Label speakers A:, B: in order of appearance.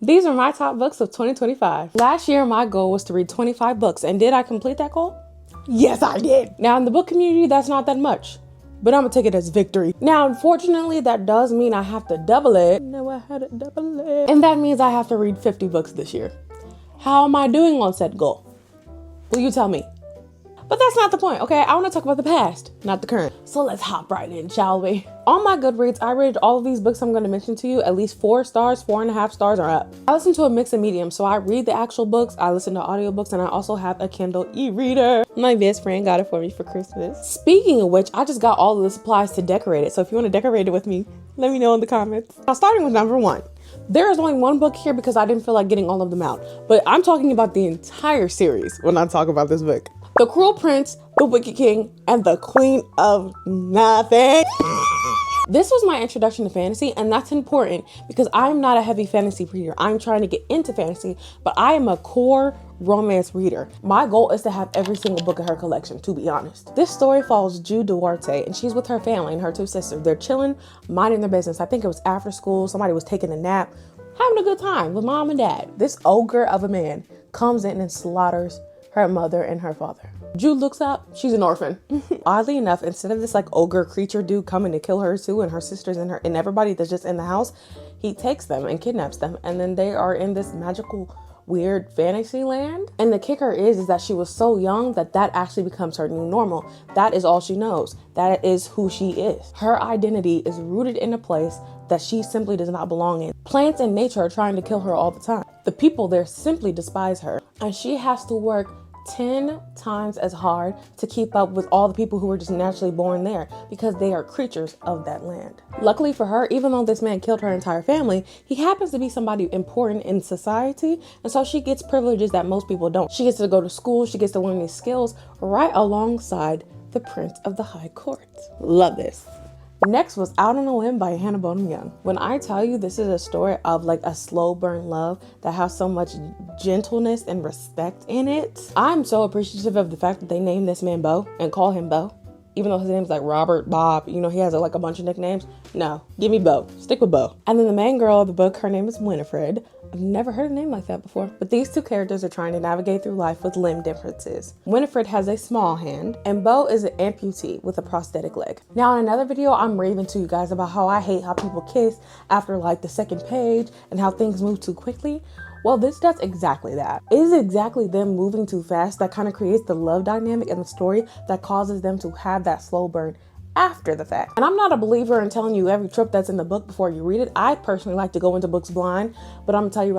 A: These are my top books of 2025. Last year, my goal was to read 25 books, and did I complete that goal? Yes, I did. Now, in the book community, that's not that much, but I'm gonna take it as victory. Now, unfortunately, that does mean I have to double it. No, I had to double it. And that means I have to read 50 books this year. How am I doing on said goal? Will you tell me? But that's not the point, okay? I want to talk about the past, not the current. So let's hop right in, shall we? On my Goodreads, I rated all of these books I'm going to mention to you at least 4 stars, 4.5 stars, or up. I listen to a mix of mediums, so I read the actual books, I listen to audiobooks, and I also have a Kindle e-reader. My best friend got it for me for Christmas. Speaking of which, I just got all of the supplies to decorate it, so if you want to decorate it with me, let me know in the comments. Now, starting with number 1. There is only one book here because I didn't feel like getting all of them out, but I'm talking about the entire series when I talk about this book. The Cruel Prince, The Wicked King, and The Queen of Nothing. This was my introduction to fantasy, and that's important because I'm not a heavy fantasy reader. I'm trying to get into fantasy, but I am a core romance reader. My goal is to have every single book in her collection, to be honest. This story follows Ju Duarte, and she's with her family and her 2 sisters. They're chilling, minding their business. I think it was after school. Somebody was taking a nap, having a good time with mom and dad. This ogre of a man comes in and slaughters her mother and her father. Ju looks up, she's an orphan. Oddly enough, instead of this like ogre creature dude coming to kill her too, and her sisters and her and everybody that's just in the house, he takes them and kidnaps them, and then they are in this magical weird fantasy land. And the kicker is that she was so young that actually becomes her new normal. That is all she knows. That is who she is. Her identity is rooted in a place that she simply does not belong in. Plants and nature are trying to kill her all the time. The people there simply despise her, and she has to work 10 times as hard to keep up with all the people who were just naturally born there because they are creatures of that land. Luckily for her, even though this man killed her entire family, he happens to be somebody important in society, and so she gets privileges that most people don't. She gets to go to school, she gets to learn these skills right alongside the Prince of the High Court. Love this. Next was Out on a Limb by Hannah Bonham Young. When I tell you this is a story of like a slow burn love that has so much gentleness and respect in it, I'm so appreciative of the fact that they named this man Bo and call him Bo. Even though his name's like Robert, Bob, you know, he has like a bunch of nicknames. No, give me Bo. Stick with Bo. And then the main girl of the book, her name is Winifred. I've never heard a name like that before. But these 2 characters are trying to navigate through life with limb differences. Winifred has a small hand, and Bo is an amputee with a prosthetic leg. Now, in another video, I'm raving to you guys about how I hate how people kiss after like the 2nd page and how things move too quickly. Well, this does exactly that. It is exactly them moving too fast that kind of creates the love dynamic in the story that causes them to have that slow burn after the fact. And I'm not a believer in telling you every trope that's in the book before you read it. I personally like to go into books blind, but I'm gonna tell you